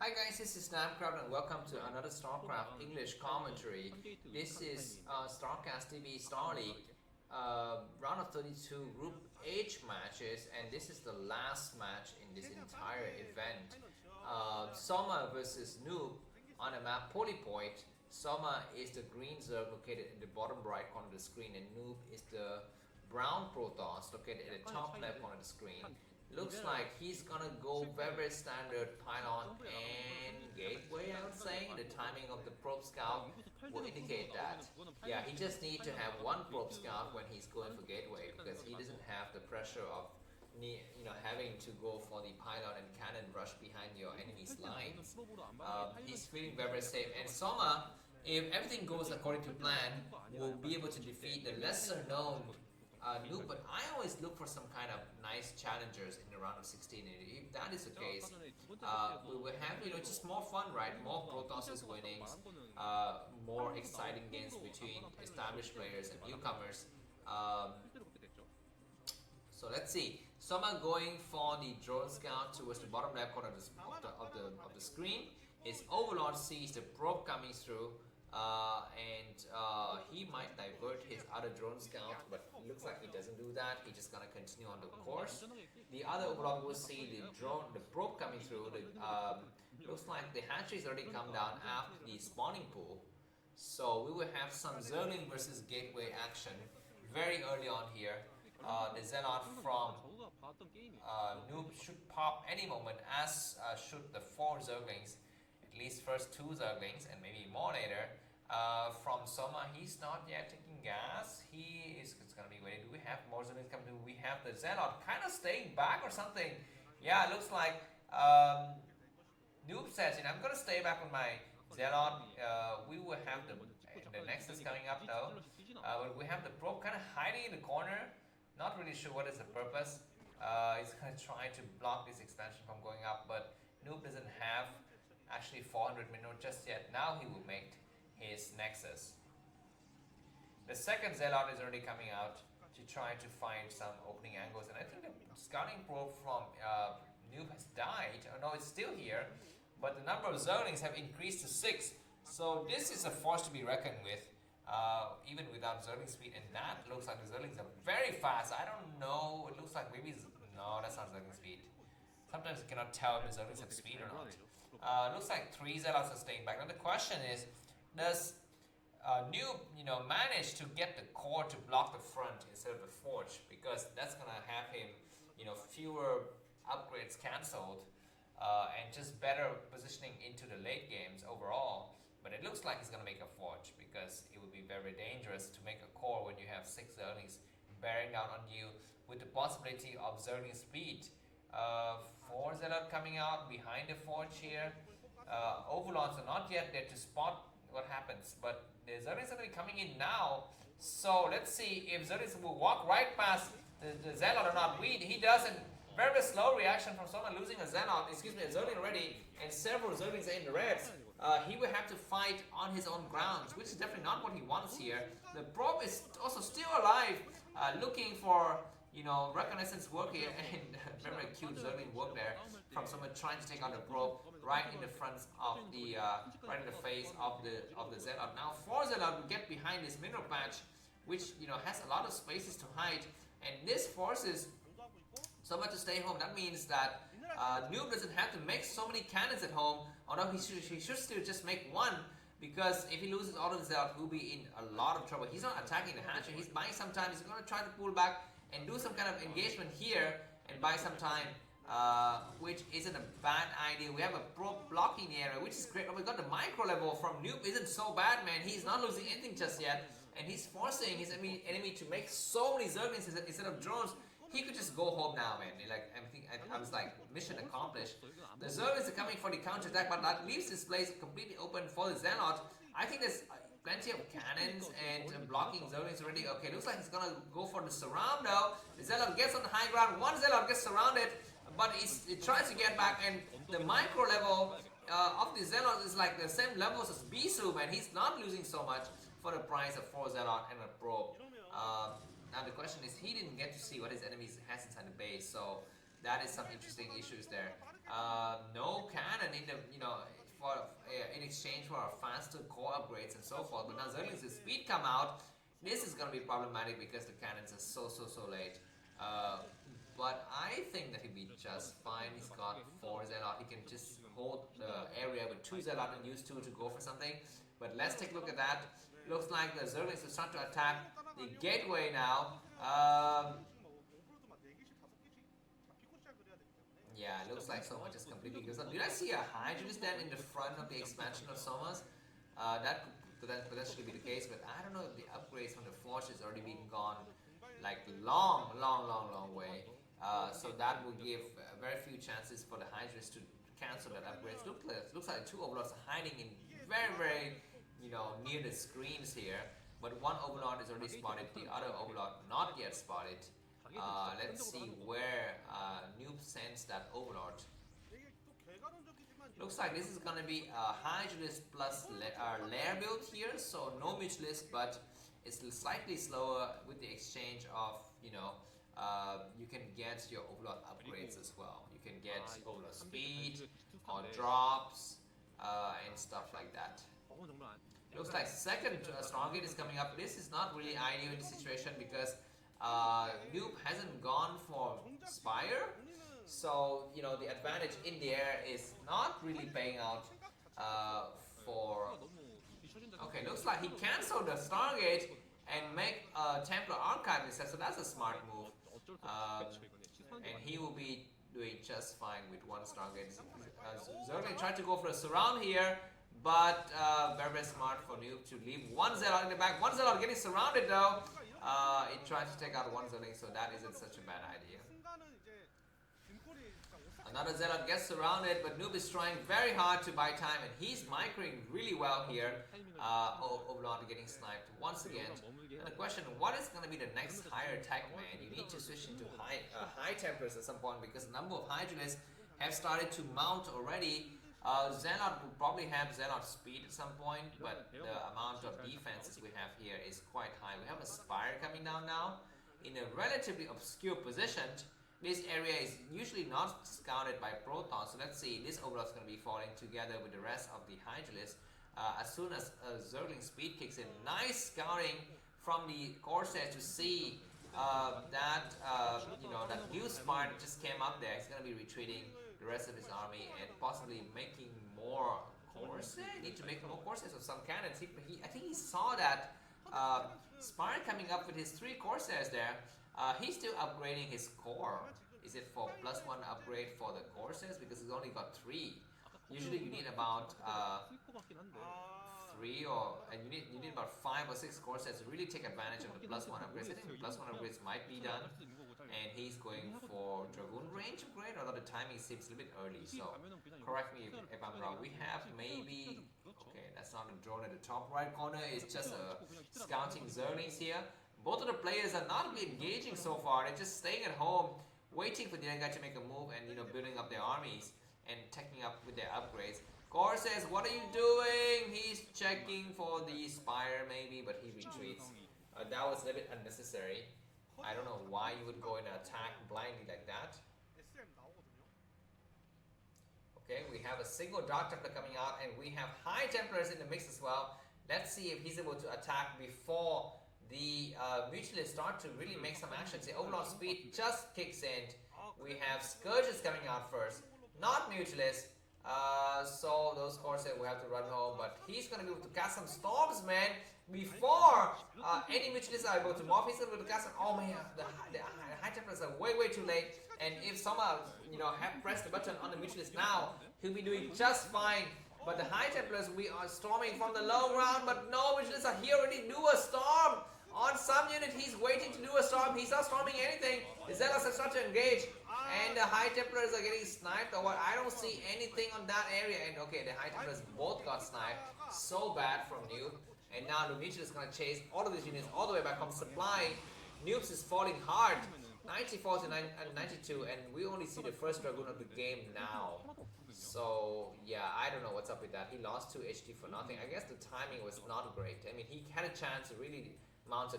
Hi guys, this is Starcraft and welcome to another Starcraft English commentary. This is StarcastTV Starleague round of 32 Group H matches, and this is the last match in this entire event. Soma versus nOOB on a map Polypoid. Soma is the green zerg located in the bottom right corner of the screen, and nOOB is the brown Protoss located in the top left corner of the screen. Looks like he's gonna go very standard pylon and gateway, I would say. The timing of the probe scout will indicate that. Yeah, he just needs to have one probe scout when he's going for gateway, because he doesn't have the pressure of having to go for the pylon and cannon rush behind your enemy's lines. He's feeling very safe, and Soma, if everything goes according to plan, will be able to defeat the lesser known nOOB, but I always look for some kind of nice challengers in the round of 16, and if that is the case, we will have, just more fun, right? More Protosses winnings, more exciting games between established players and newcomers. So let's see. Soma going for the drone scout towards the bottom left corner of the screen. His Overlord sees the probe coming through. He might divert his other drone scout, but it looks like he doesn't do that. He's just gonna continue on the course. The other Overlord will see the probe coming through. Looks like the hatcheries already come down after the spawning pool. So we will have some Zerling versus Gateway action very early on here. The Zealot from nOOB should pop any moment, as should the 4 Zerglings. At least first 2 Zerglings and maybe more later. From Soma, he's not yet taking gas. He is going to be waiting. Do we have more Zerglings coming? Do we have the Zealot kind of staying back or something? Yeah, it looks like nOOB says, I'm going to stay back with my Zealot. We will have the Nexus coming up though. But we have the probe kind of hiding in the corner. Not really sure what is the purpose. He's going to try to block this expansion from going up, but nOOB doesn't have actually 400 minutes just yet. Now he will make his Nexus. The second Zealot is already coming out to try to find some opening angles, and I think the scouting probe from nOOB has died. Oh no, it's still here, but the number of Zerglings have increased to 6. So this is a force to be reckoned with, even without Zergling speed, and that looks like the Zerglings are very fast. I don't know, it looks like maybe, no, that's not Zergling speed. Sometimes you cannot tell if the Zerglings have speed or not. Looks like 3 Zealots are staying back. Now the question is, does nOOB, manage to get the core to block the front instead of the forge? Because that's gonna have him, fewer upgrades cancelled, and just better positioning into the late games overall. But it looks like he's gonna make a forge, because it would be very dangerous to make a core when you have 6 Zerglings bearing down on you with the possibility of Zergling speed. 4 Zealot coming out behind the forge here. Overlords are not yet there to spot what happens, but the Zerglings are going to be coming in now. So let's see if Zerglings will walk right past the Zealot or not. He doesn't. Very slow reaction from someone losing a Zealot, a Zergling already, and several Zerglings are in the reds. He will have to fight on his own grounds, which is definitely not what he wants here. The probe is also still alive, looking for reconnaissance work here, and very cute Zergling work there from someone trying to take on the probe right in the front of the right in the face of the Zealot. Now 4 Zealot will get behind this mineral patch, which has a lot of spaces to hide, and this forces Soma to stay home. That means that nOOB doesn't have to make so many cannons at home, although he should still just make one, because if he loses all of the Zealot, he'll be in a lot of trouble. He's not attacking the hatchery, he's buying some time. He's going to try to pull back and do some kind of engagement here and buy some time, which isn't a bad idea. We have a probe blocking the area, which is great. Oh, we got the micro level from nOOB. Isn't so bad, man. He's not losing anything just yet, and he's forcing his enemy to make so many Zerglings instead of drones. He could just go home now, man. I was like, mission accomplished. The Zerglings are coming for the counter attack, but that leaves this place completely open for the Zealot. I think there's plenty of cannons and blocking Zerglings already. Okay, looks like he's gonna go for the surround though. The Zealot gets on the high ground. One Zealot gets surrounded, but it tries to get back, and the micro level of the Zealot is like the same levels as Bisu, and he's not losing so much for the price of 4 Zealot and a probe. Now the question is, he didn't get to see what his enemies has inside the base, so that is some interesting issues there. No cannon in the in exchange for our faster core upgrades and so forth. But now Zerling's speed come out. This is going to be problematic because the cannons are so late. But I think that he'll be just fine. He's got 4 Zelle. He can just hold the area with 2 Zelle and use 2 to go for something. But let's take a look at that. Looks like the Zerlings will start to attack the gateway now. Yeah, it looks like Soma just completely goes up. Did I see a Hydralis then in the front of the expansion of Soma's? That could potentially be the case, but I don't know if the upgrades from the Forge has already been gone like long way. So that will give very few chances for the Hydralis to cancel that upgrade. Looks like 2 Overlords are hiding in very near the screens here. But one Overlord is already spotted, the other Overlord not yet spotted. Let's see where nOOB sends that Overlord. Looks like this is gonna be a Hydralis plus lair build here, so no Mutualist, but it's slightly slower with the exchange of, you can get your Overlord upgrades as well. You can get Overlord speed or drops and stuff like that. Looks like second Stargate is coming up. This is not really ideal in this situation because nOOB hasn't gone for Spire. So, the advantage in the air is not really paying out for... Okay, looks like he cancelled the Stargate and make a Templar Archive instead, so that's a smart move. And he will be doing just fine with 1 Stargate. Zerling tried to go for a surround here, but very smart for nOOB to leave 1 Zelle in the back. 1 Zelle getting surrounded though. It tried to take out 1 Zerling, so that isn't such a bad idea. Another Zealot gets surrounded, but nOOB is trying very hard to buy time, and he's microing really well here. Overlord getting sniped once again. And the question, what is going to be the next higher tech, man? You need to switch into high Templars at some point because the number of Hydralis have started to mount already. Zealot will probably have Zealot speed at some point, but the amount of defenses we have here is quite high. We have a Spire coming down now in a relatively obscure position. This area is usually not scouted by Proton, so let's see, this Overlord is going to be falling together with the rest of the Hydralis. As soon as Zerling speed kicks in, nice scouting from the Corsairs to see that new Spire that just came up there. He's going to be retreating the rest of his army and possibly making more Corsairs. Need to make more Corsairs of some cannons. I think he saw that Spire coming up with his 3 Corsairs there. He's still upgrading his core. Is it for +1 upgrade for the Corsairs? Because he's only got 3. Usually you need about 3 and you need about 5 or 6 Corsairs to really take advantage of the +1 upgrades. I think the +1 upgrades might be done. And he's going for Dragoon range upgrade, although the timing seems a little bit early. So correct me if I'm wrong. We have maybe... Okay, that's not a drone at the top right corner. It's just a scouting Zerlings here. Both of the players are not really engaging so far. They're just staying at home, waiting for the other guy to make a move and building up their armies and taking up with their upgrades. Corsairs, what are you doing? He's checking for the Spire maybe, but he retreats. That was a little bit unnecessary. I don't know why you would go and attack blindly like that. Okay, we have a single Dark Templar coming out and we have High Templars in the mix as well. Let's see if he's able to attack before the Mutualists start to really make some action. The Overlord speed just kicks in. We have Scourges coming out first, not Mutualists. So those Corsairs will have to run home, but he's going to be able to cast some Storms, man, before any Mutualists are able to morph. He's going to be able to cast some... Oh man, the High Templars are way too late, and if Soma, have pressed the button on the Mutualist now, he'll be doing just fine. But the High Templars, we are storming from the low ground, but no Mutualists are here already. Do a storm! On some unit, he's waiting to do a storm. He's not storming anything. The Zealots have started to engage. And the High Templars are getting sniped or what? I don't see anything on that area. And okay, the High Templars both got sniped. So bad from nOOB. And now the Mutualist is going to chase all of these units all the way back from supply. nOOB is falling hard. 94 to 92. And we only see the first Dragoon of the game now. So yeah, I don't know what's up with that. He lost 2 HD for nothing. I guess the timing was not great. I mean, he had a chance to really mount a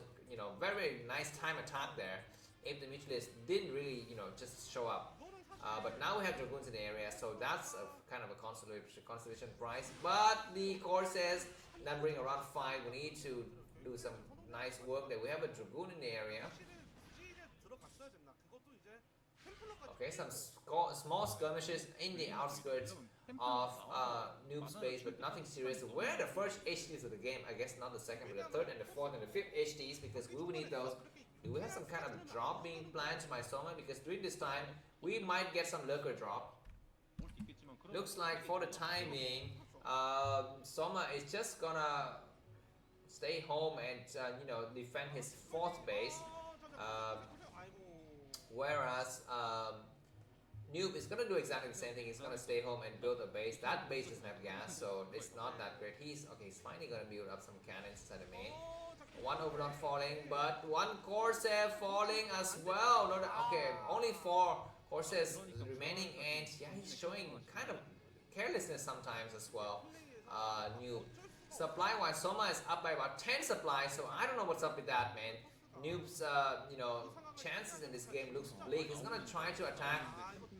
very nice time attack there if the Mutualist didn't really just show up. But now we have Dragoons in the area, so that's a kind of a consolation prize. But the Corsairs numbering around 5, we need to do some nice work there. We have a Dragoon in the area. Okay, some small skirmishes in the outskirts of nOOB's base, but nothing serious. Where are the first HDs of the game? I guess not the second, but the third and the fourth and the fifth HDs, because we will need those. Do we have some kind of drop being planned by Soma? Because during this time, we might get some lurker drop. Looks like for the time being, Soma is just gonna stay home and defend his fourth base. Whereas nOOB is gonna do exactly the same thing. He's gonna stay home and build a base. That base doesn't have gas, so it's not that great. He's finally gonna build up some cannons inside the main. One Overlord falling, but one Corsair falling as well. Okay, only 4 Corsairs remaining, and yeah, he's showing kind of carelessness sometimes as well. nOOB. Supply-wise, Soma is up by about 10 supplies, so I don't know what's up with that, man. nOOB's chances in this game looks bleak. He's gonna try to attack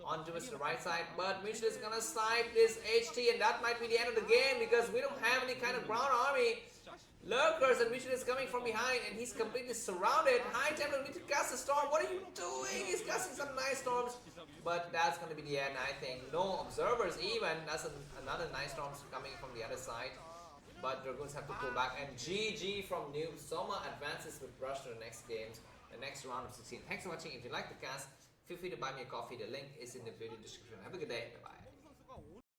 onto the right side, but Mitchell is gonna snipe this HT, and that might be the end of the game because we don't have any kind of ground army. Lurkers, and Mitchell is coming from behind, and he's completely surrounded. High Templar need to cast a storm. What are you doing? He's casting some nice storms, but that's gonna be the end, I think. No observers even. That's another nice storm coming from the other side. But Dragoons have to pull back, and GG from nOOB. Soma advances with Rush to the next games, the next round of 16. Thanks for watching. If you like the cast, feel free to buy me a coffee. The link is in the video description. Have a good day. Bye-bye.